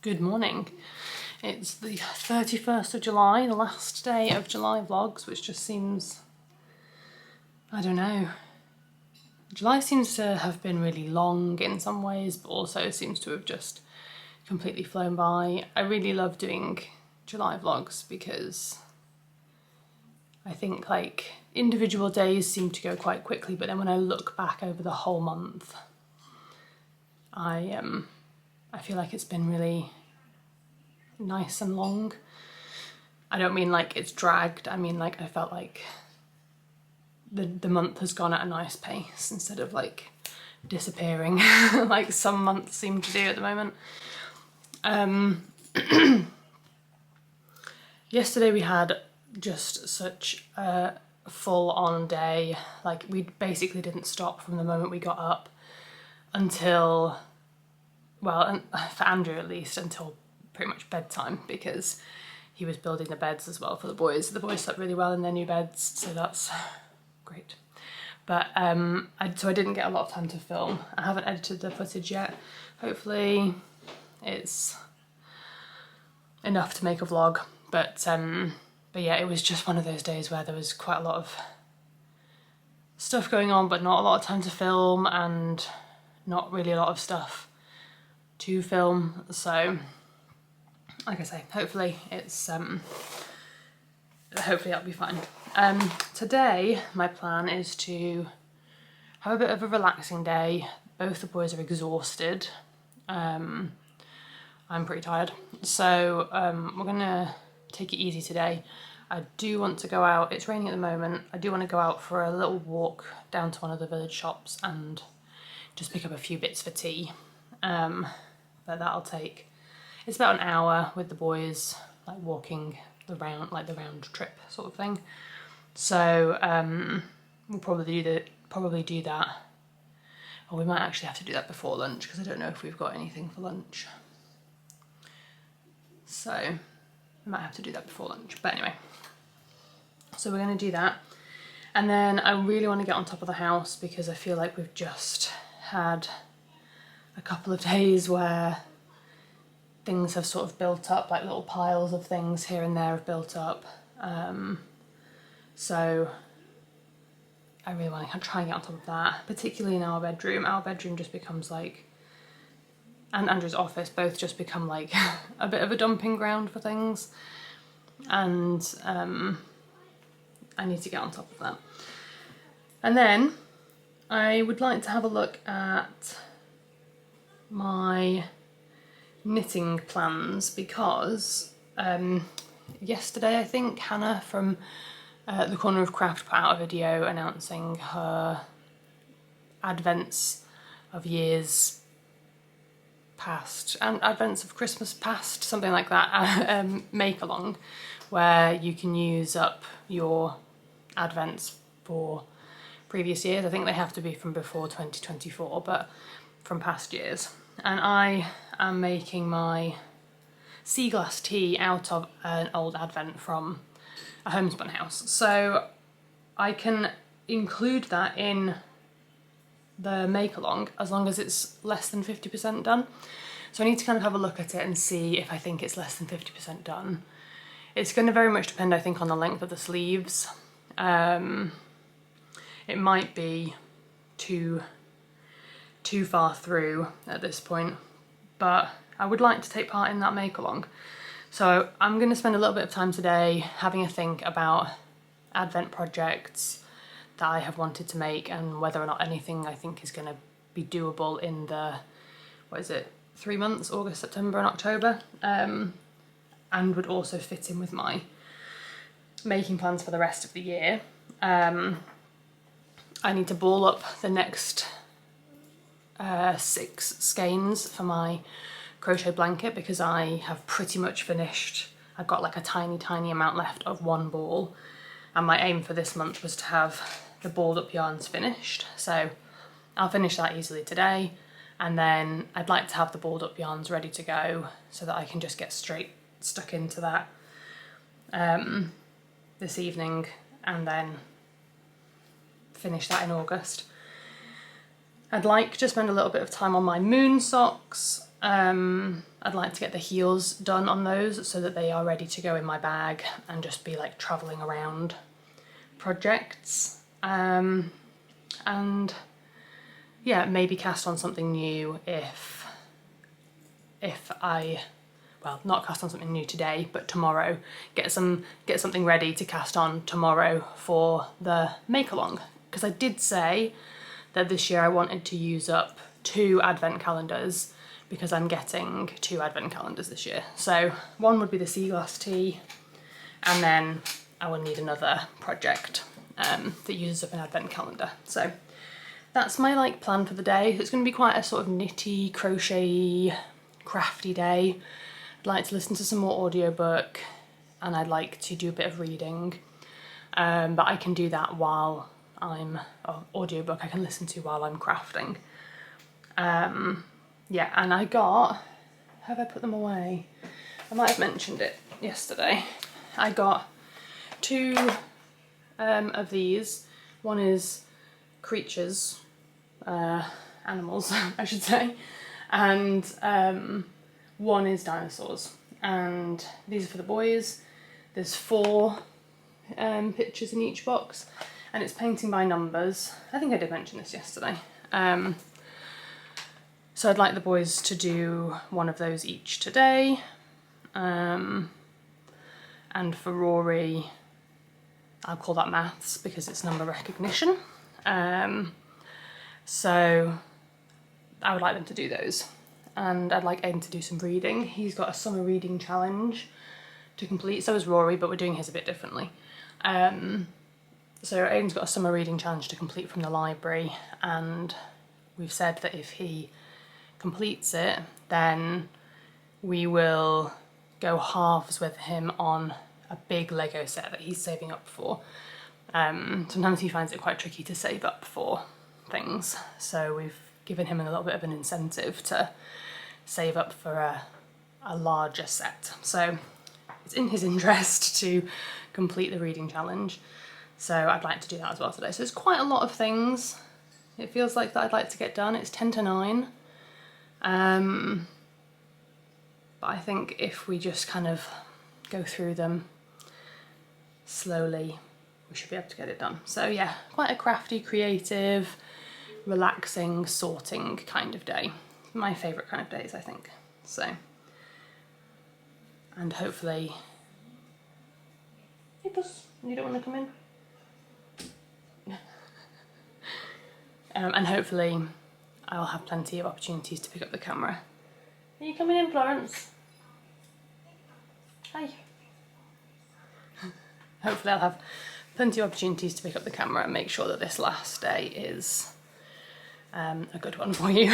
Good morning. It's the 31st of July, the last day of July vlogs, which just seems, I don't know. July seems to have been really long in some ways, but also seems to have just completely flown by. I really love doing July vlogs because I think like individual days seem to go quite quickly, but then when I look back over the whole month, I feel like it's been really nice and long. I don't mean like it's dragged, I mean like I felt like the month has gone at a nice pace instead of like disappearing like some months seem to do at the moment. Yesterday we had just such a full-on day. Like we basically didn't stop from the moment we got up until, well, and for Andrew at least, until pretty much bedtime, because he was building the beds as well for the boys. The boys slept really well in their new beds, so that's great. But so I didn't get a lot of time to film. I haven't edited the footage yet. Hopefully it's enough to make a vlog. But yeah, it was just one of those days where there was quite a lot of stuff going on, but not a lot of time to film, and not really a lot of stuff to film. So like I say, hopefully it's hopefully that'll be fine. Today my plan is to have a bit of a relaxing day. Both the boys are exhausted. I'm pretty tired, so we're gonna take it easy today. I do want to go out, it's raining at the moment, I do want to go out for a little walk down to one of the village shops and just pick up a few bits for tea. But that'll take, it's about an hour with the boys, like walking the round, like the round trip sort of thing. So we'll probably do that. Or we might actually have to do that before lunch, because I don't know if we've got anything for lunch. So we might have to do that before lunch. But anyway, so we're going to do that. And then I really want to get on top of the house, because I feel like we've just had a couple of days where things have sort of built up, like little piles of things here and there have built up. So I really want to try and get on top of that, particularly in our bedroom. Our bedroom just becomes like, and Andrew's office both just become like a bit of a dumping ground for things. And I need to get on top of that. And then I would like to have a look at my knitting plans, because yesterday I think Hannah from the Corner of Craft put out a video announcing her advents of years past and advents of Christmas past, something like that, make along, where you can use up your advents for previous years. I think they have to be from before 2024, but from past years. And I am making my sea glass tea out of an old advent from a homespun house. So I can include that in the make along as long as it's less than 50% done. So I need to kind of have a look at it and see if I think it's less than 50% done. It's going to very much depend, I think, on the length of the sleeves. It might be too far through at this point, but I would like to take part in that make along. So I'm going to spend a little bit of time today having a think about advent projects that I have wanted to make, and whether or not anything I think is going to be doable in the, what is it, 3 months, August, September and October, and would also fit in with my making plans for the rest of the year. I need to ball up the next 6 skeins for my crochet blanket, because I have pretty much finished. I've got like a tiny amount left of one ball, and my aim for this month was to have the balled up yarns finished. So I'll finish that easily today, and then I'd like to have the balled up yarns ready to go so that I can just get straight stuck into that this evening, and then finish that in August. I'd like to spend a little bit of time on my moon socks. I I'd like to get the heels done on those so that they are ready to go in my bag and just be like traveling around projects. And yeah, maybe cast on something new if I, well, not cast on something new today, but tomorrow, get something ready to cast on tomorrow for the make along. Because I did say that this year I wanted to use up 2 advent calendars, because I'm getting 2 advent calendars this year. So one would be the sea glass tea, and then I will need another project that uses up an advent calendar. So that's my like plan for the day. It's going to be quite a sort of knitty, crochet, crafty day. I'd like to listen to some more audiobook, and I'd like to do a bit of reading. But I can do that while I'm, audiobook I can listen to while I'm crafting. Yeah, and I got, have I put them away? I might have mentioned it yesterday. I got 2 of these. One is creatures, animals I should say, and one is dinosaurs. And these are for the boys. There's 4 pictures in each box, and it's painting by numbers. I think I did mention this yesterday. So I'd like the boys to do one of those each today. And for Rory, I'll call that maths because it's number recognition. So I would like them to do those. And I'd like Aiden to do some reading. He's got a summer reading challenge to complete. So has Rory, but we're doing his a bit differently. So Aiden's got a summer reading challenge to complete from the library, and we've said that if he completes it, then we will go halves with him on a big Lego set that he's saving up for. Sometimes he finds it quite tricky to save up for things, so we've given him a little bit of an incentive to save up for a larger set. So it's in his interest to complete the reading challenge, so I'd like to do that as well today. So there's quite a lot of things, it feels like, that I'd like to get done. It's 10 to 9. But I think if we just kind of go through them slowly, we should be able to get it done. So yeah, quite a crafty, creative, relaxing, sorting kind of day. My favourite kind of days, I think. So, and hopefully, hey Puss, you don't want to come in? And hopefully I'll have plenty of opportunities to pick up the camera. Are you coming in, Florence? Hi. Hopefully I'll have plenty of opportunities to pick up the camera and make sure that this last day is a good one for you.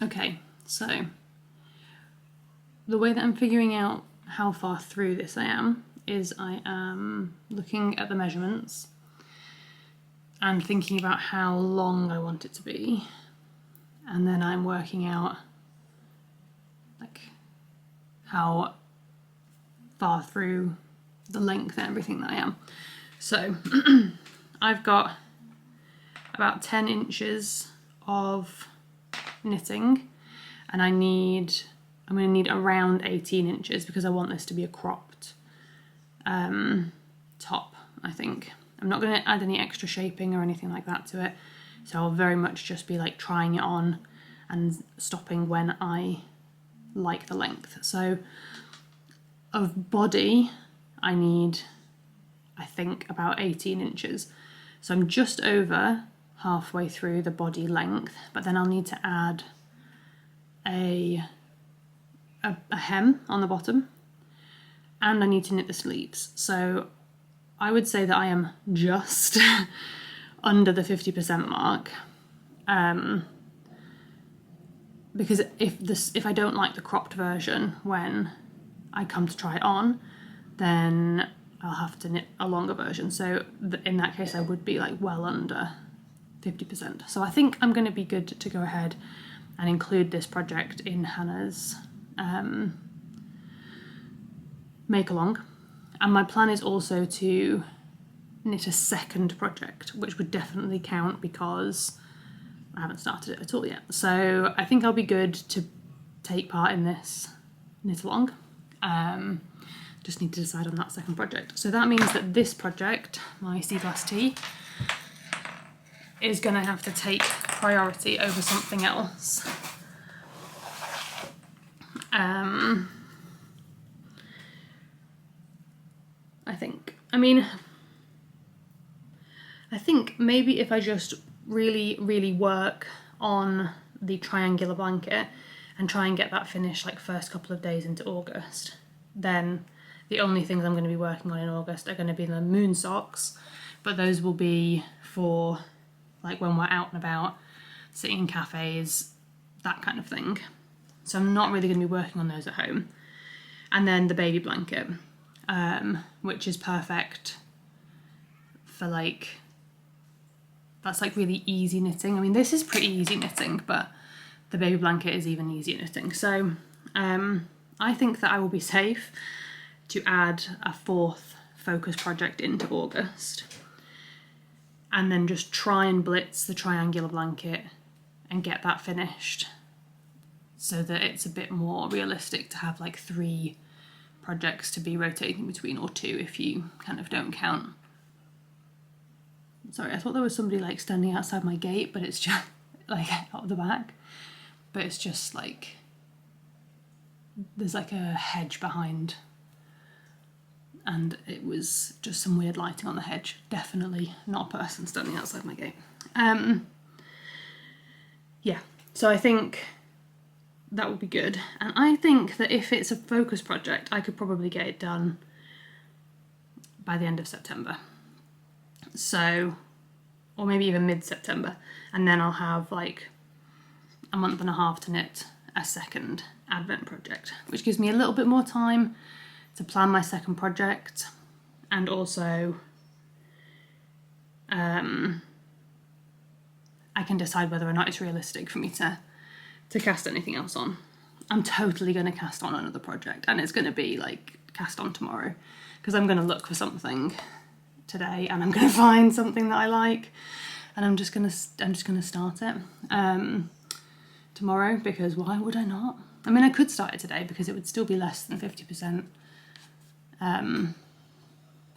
Okay, so the way that I'm figuring out how far through this I am is I am looking at the measurements and thinking about how long I want it to be, and then I'm working out like how far through the length and everything that I am. So I've got about 10 inches of knitting, and I'm going to need around 18 inches because I want this to be a cropped top, I think. I'm not going to add any extra shaping or anything like that to it, so I'll very much just be like trying it on and stopping when I like the length. So of body, I need, I think, about 18 inches. So I'm just over halfway through the body length, but then I'll need to add a hem on the bottom, and I need to knit the sleeves. So I would say that I am just under the 50% mark, because if I don't like the cropped version when I come to try it on, then I'll have to knit a longer version. So in that case, I would be like well under 50%. So I think I'm going to be good to go ahead and include this project in Hannah's make along. And my plan is also to knit a second project, which would definitely count because I haven't started it at all yet. So I think I'll be good to take part in this knit along. Just need to decide on that second project. So that means that this project, my sea glass tea, is going to have to take priority over something else. I think maybe if I just really, really work on the triangular blanket and try and get that finished like first couple of days into August, then the only things I'm going to be working on in August are going to be the moon socks, but those will be for like when we're out and about, sitting in cafes, that kind of thing. So I'm not really going to be working on those at home. And then the baby blanket, which is perfect for like, that's like really easy knitting. I mean, this is pretty easy knitting, but the baby blanket is even easier knitting. So I think that I will be safe to add a fourth focus project into August, and then just try and blitz the triangular blanket and get that finished so that it's a bit more realistic to have like 3 projects to be rotating between, or 2 if you kind of don't count. Sorry, I thought there was somebody like standing outside my gate, but it's just like out the back. But it's just like, there's like a hedge behind, and it was just some weird lighting on the hedge. Definitely not a person standing outside my gate. Yeah, so I think that would be good. And I think that if it's a focus project, I could probably get it done by the end of September. So, or maybe even mid-September. And then I'll have like a month and a half to knit a second Advent project, which gives me a little bit more time to plan my second project, and also I can decide whether or not it's realistic for me to cast anything else on. I'm totally going to cast on another project, and it's going to be like cast on tomorrow, because I'm going to look for something today and I'm going to find something that I like, and I'm just going to start it tomorrow, because why would I not? I mean, I could start it today because it would still be less than 50%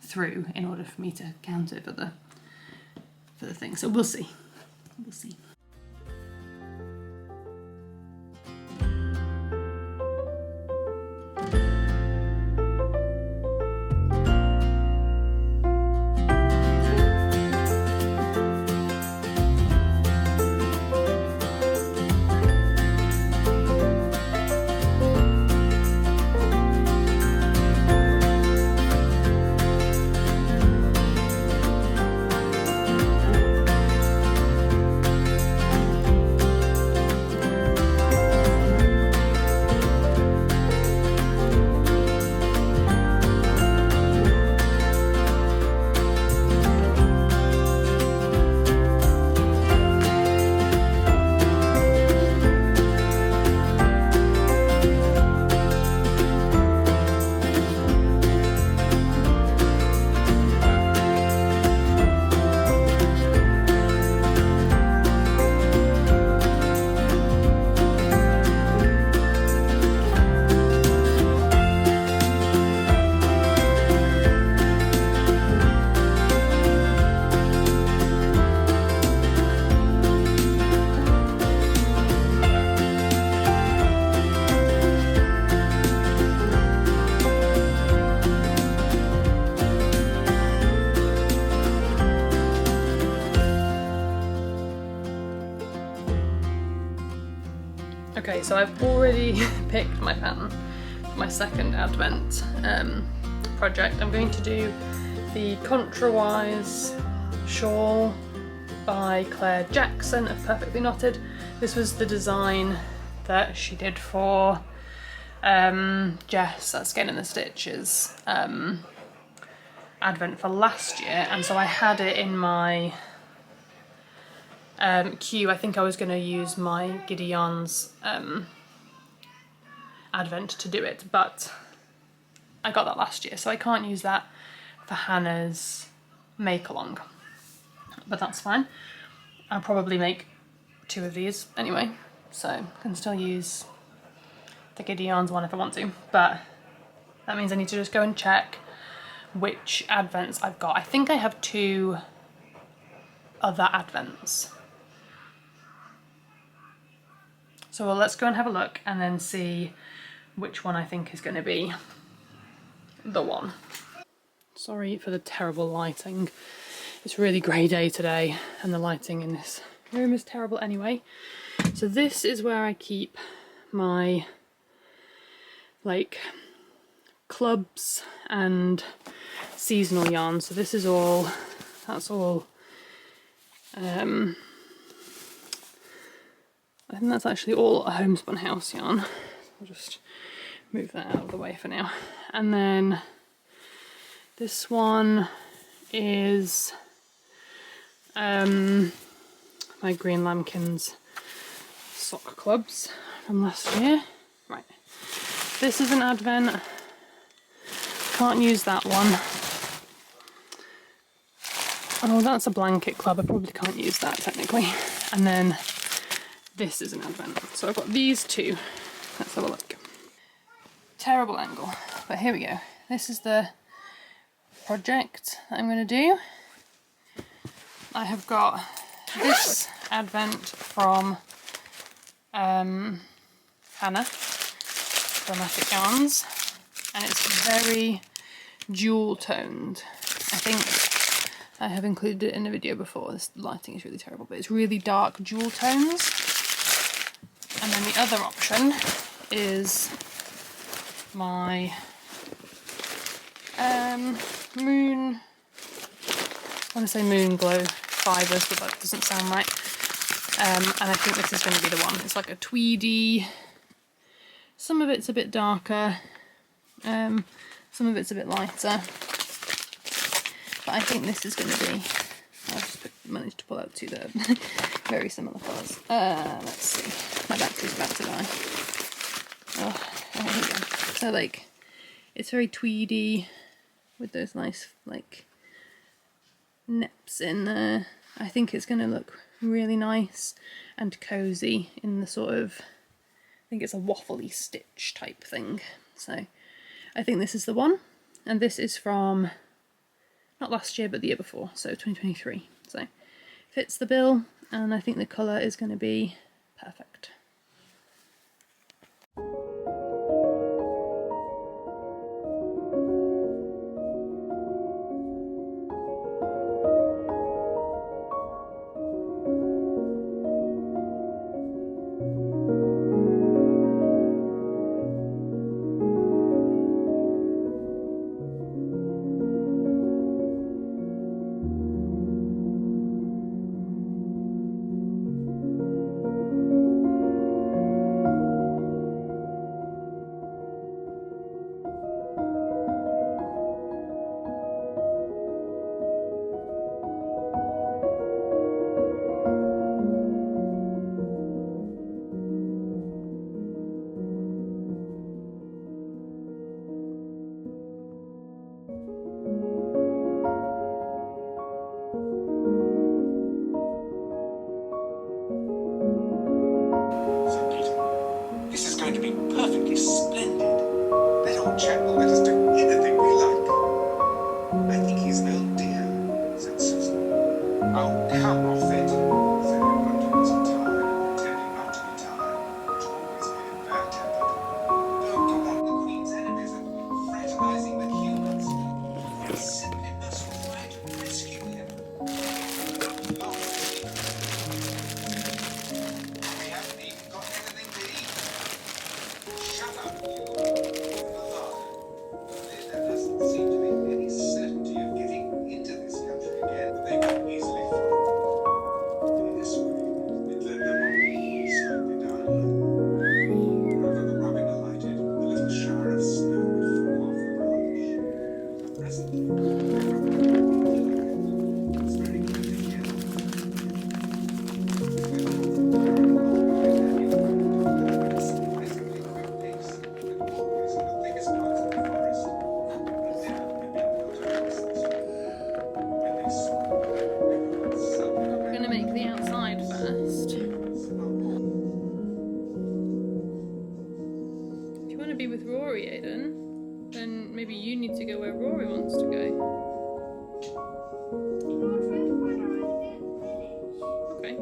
through in order for me to count it for the thing. So we'll see. We'll see. Okay, so I've already picked my pattern for my second Advent project. I'm going to do the Contrawise shawl by Claire Jackson of Perfectly Knotted. This was the design that she did for Jess at Skein and the Stitches Advent for last year, and so I had it in my queue. I think I was going to use my Giddy Yarns Advent to do it, but I got that last year, so I can't use that for Hannah's make along, but that's fine. I'll probably make 2 of these anyway, so I can still use the Giddy Yarns one if I want to, but that means I need to just go and check which Advents I've got. I think I have 2 other Advents. So let's go and have a look and then see which one I think is going to be the one. Sorry for the terrible lighting. It's a really grey day today and the lighting in this room is terrible anyway. So this is where I keep my like clubs and seasonal yarns. So this is all, that's all, I think that's actually all a homespun house yarn. I'll just move that out of the way for now. And then this one is my Green Lambkins sock clubs from last year. Right, this is an Advent. Can't use that one. Oh, that's a blanket club. I probably can't use that technically. And then this is an Advent. So I've got these 2. Let's have a look. Terrible angle, but here we go. This is the project that I'm going to do. I have got this Advent from Hannah, Chromatic Yarns, and it's very jewel toned. I think I have included it in a video before. This lighting is really terrible, but it's really dark jewel tones. And then the other option is my moon, I want to say moon glow fibres, but that doesn't sound right. And I think this is going to be the one. It's like a tweedy, some of it's a bit darker, some of it's a bit lighter, but I think this is going to be, I've just managed to pull out 2 that are very similar colours. Let's see, my battery's about to die. Oh, here we go. So like, it's very tweedy with those nice like nips in there. I think it's going to look really nice and cosy in the sort of, I think it's a waffly stitch type thing. So I think this is the one, and this is from not last year but the year before, so 2023. So fits the bill, and I think the colour is going to be perfect. be with Rory, Aiden, then maybe you need to go where Rory wants to go. Okay.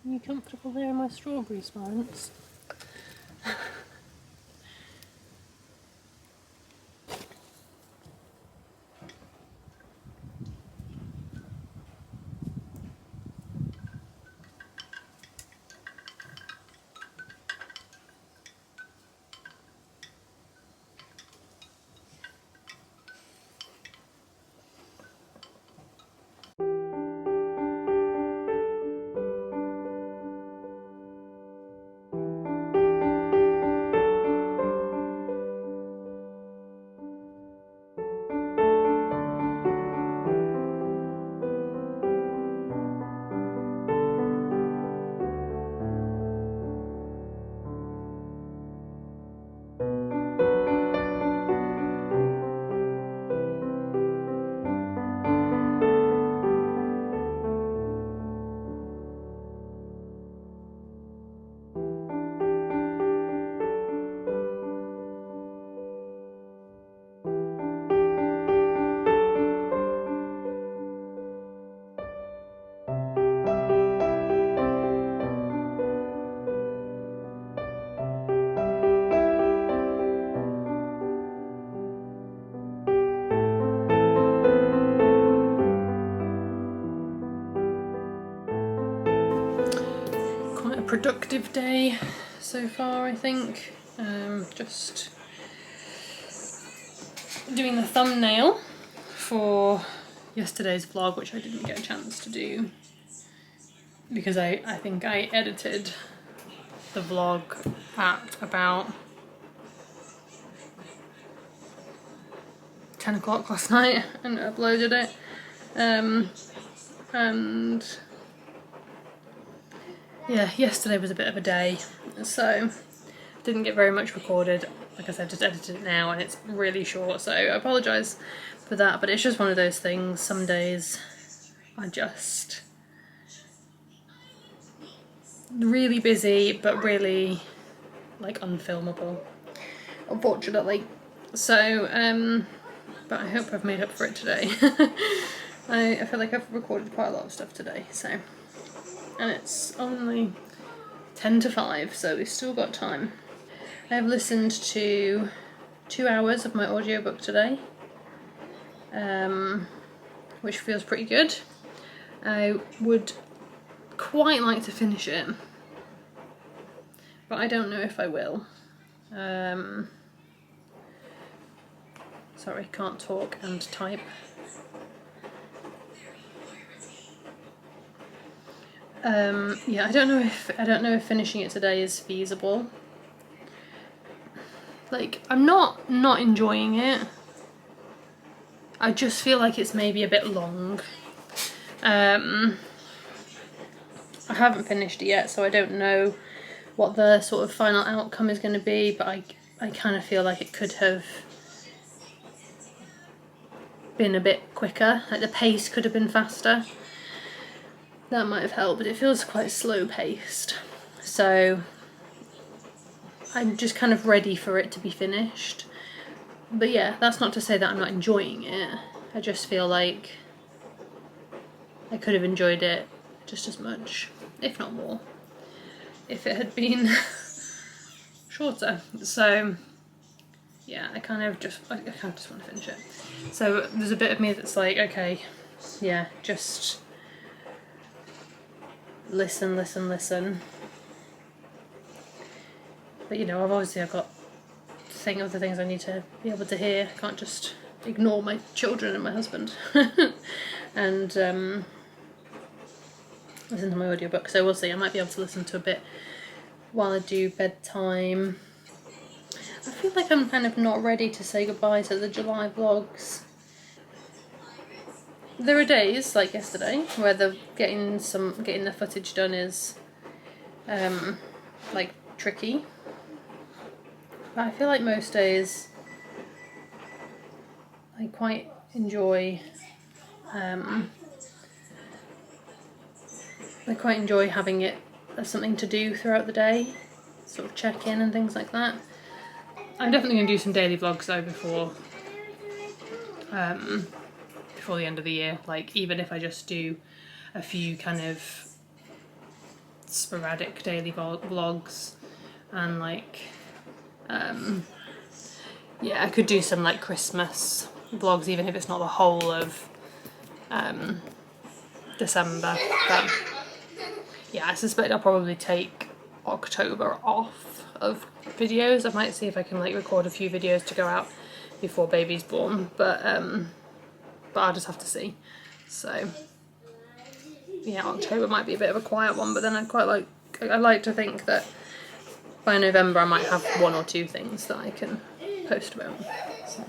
Are you comfortable there in my strawberry spines? Productive day so far, I think. Just doing the thumbnail for yesterday's vlog, which I didn't get a chance to do because I think I edited the vlog at about 10 o'clock last night and uploaded it. And yeah, yesterday was a bit of a day, so didn't get very much recorded. Like I said, just edited it now and it's really short, so I apologise for that, but it's just one of those things. Some days are just really busy, but really like unfilmable, unfortunately. So, but I hope I've made up for it today. I feel like I've recorded quite a lot of stuff today, so. And it's only 10 to 5, so we've still got time. I have listened to 2 hours of my audiobook today, which feels pretty good. I would quite like to finish it, but I don't know if I will. Sorry, can't talk and type. Yeah, I don't know if finishing it today is feasible. Like, I'm not enjoying it. I just feel like it's maybe a bit long. I haven't finished it yet, so I don't know what the sort of final outcome is going to be, but I kind of feel like it could have been a bit quicker. Like, the pace could have been faster. That might have helped, but it feels quite slow paced. So I'm just kind of ready for it to be finished. But yeah, that's not to say that I'm not enjoying it. I just feel like I could have enjoyed it just as much, if not more, if it had been shorter. So yeah, I kind of just want to finish it. So there's a bit of me that's like, okay, yeah, just listen. But you know, I've got to think of the things I need to be able to hear. I can't just ignore my children and my husband. And listen to my audiobook. So we'll see. I might be able to listen to a bit while I do bedtime. I feel like I'm kind of not ready to say goodbye to the July vlogs. There are days, like yesterday, where getting the footage done is like tricky. But I feel like most days I quite enjoy having it as something to do throughout the day, sort of check in and things like that. I'm definitely going to do some daily vlogs though before the end of the year. Like, even if I just do a few kind of sporadic daily vlogs, and like yeah, I could do some like Christmas vlogs, even if it's not the whole of December. But yeah, I suspect I'll probably take October off of videos. I might see if I can like record a few videos to go out before baby's born, but I'll just have to see. So yeah, October might be a bit of a quiet one, but then I like to think that by November I might have 1 or 2 things that I can post about. So.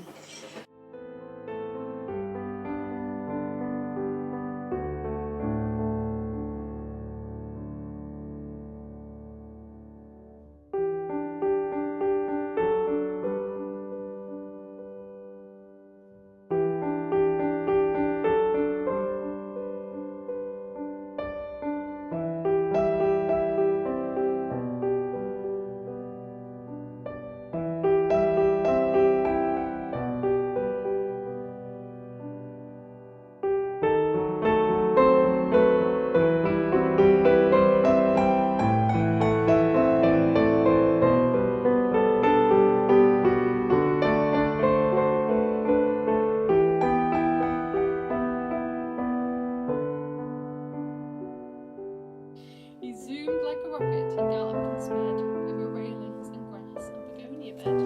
He zoomed like a rocket, he galloped and sped over railings and grass and begonia bed.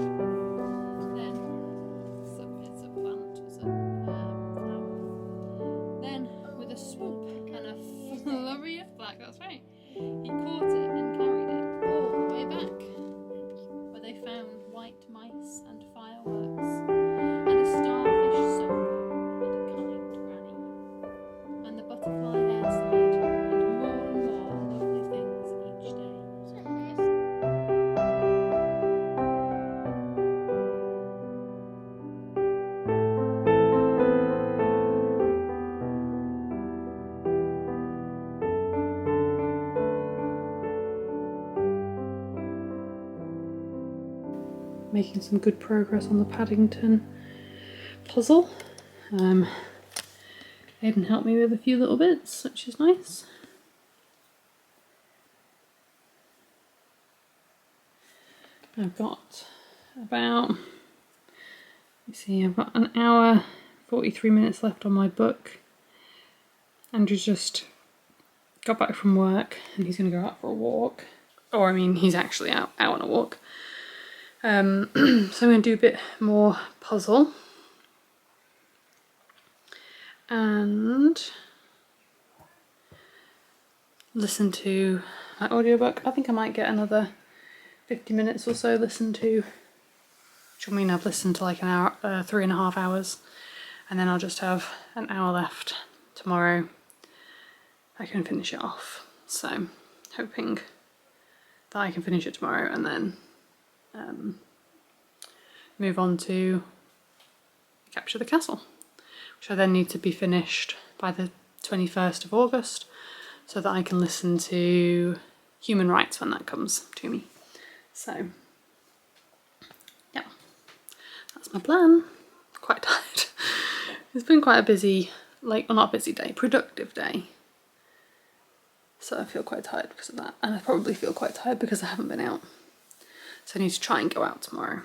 Then, it's a plant, it's a flower. Then, with a swoop and a flurry of black, that's right, he caught it and carried it all the way back, where they found white mice and fireworks, and a starfish soap, and a kind granny, and the butterfly hair slide, and more lovely things each day. Making some good progress on the Paddington puzzle. Aiden helped me with a few little bits, which is nice. I've got about, I've got an hour, 43 minutes left on my book. Andrew's just got back from work and he's going to go out for a walk. Or I mean, he's actually out on a walk. So I'm going to do a bit more puzzle. And listen to my audiobook. I think I might get another 50 minutes or so listen to, which will mean I've listened to like an hour, 3.5 hours, and then I'll just have an hour left tomorrow. I can finish it off. So hoping that I can finish it tomorrow and then move on to Capture the Castle, which I then need to be finished by the 21st of August so that I can listen to Human Rights when that comes to me. So yeah, that's my plan. Quite tired. It's been quite a busy, well, not a busy day, productive day. So I feel quite tired because of that, and I probably feel quite tired because I haven't been out. So I need to try and go out tomorrow.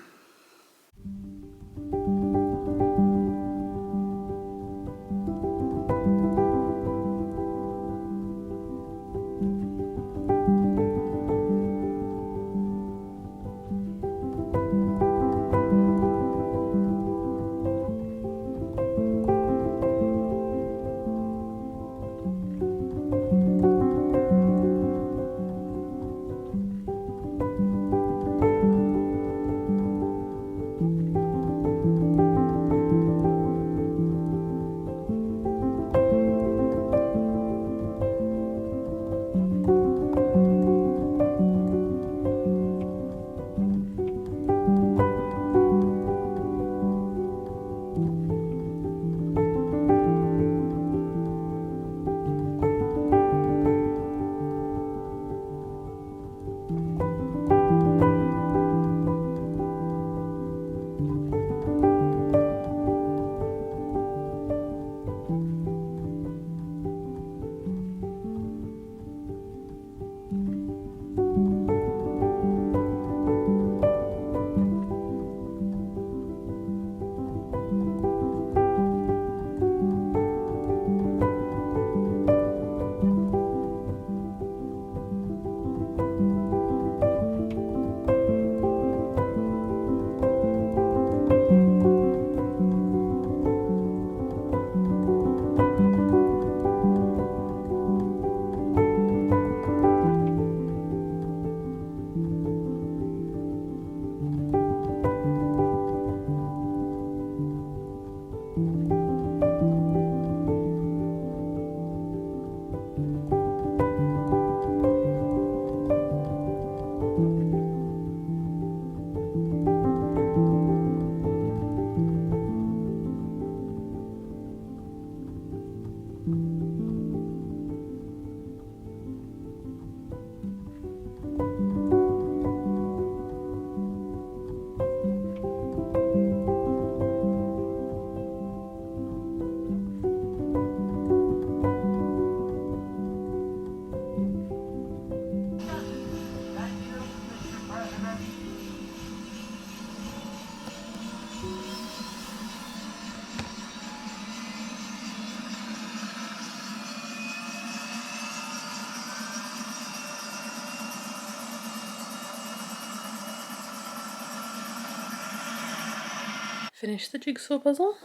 Finished the jigsaw puzzle.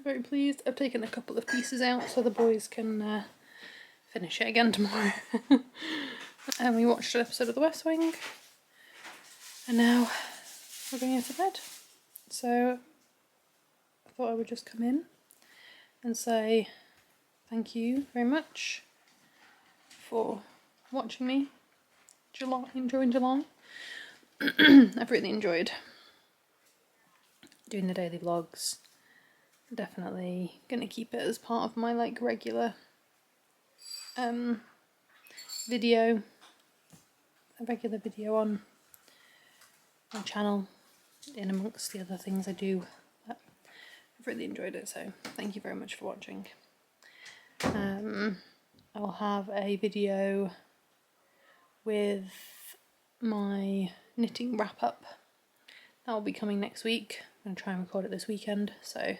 Very pleased. I've taken a couple of pieces out so the boys can finish it again tomorrow. And we watched an episode of The West Wing, and now we're going to bed. So I thought I would just come in and say thank you very much for watching me during July. I've really enjoyed doing the daily vlogs. Definitely gonna keep it as part of my like regular video on my channel, in amongst the other things I do. But I've really enjoyed it, so thank you very much for watching. I'll have a video with my knitting wrap up. That will be coming next week. I'm going to try and record it this weekend, so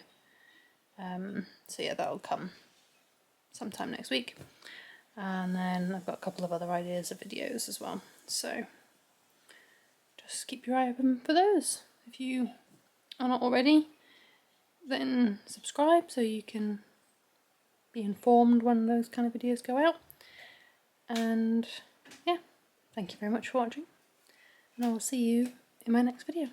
yeah, that'll come sometime next week. And then I've got a couple of other ideas of videos as well, so just keep your eye open for those. If you are not already, then subscribe so you can be informed when those kind of videos go out. And yeah, thank you very much for watching, and I will see you in my next video.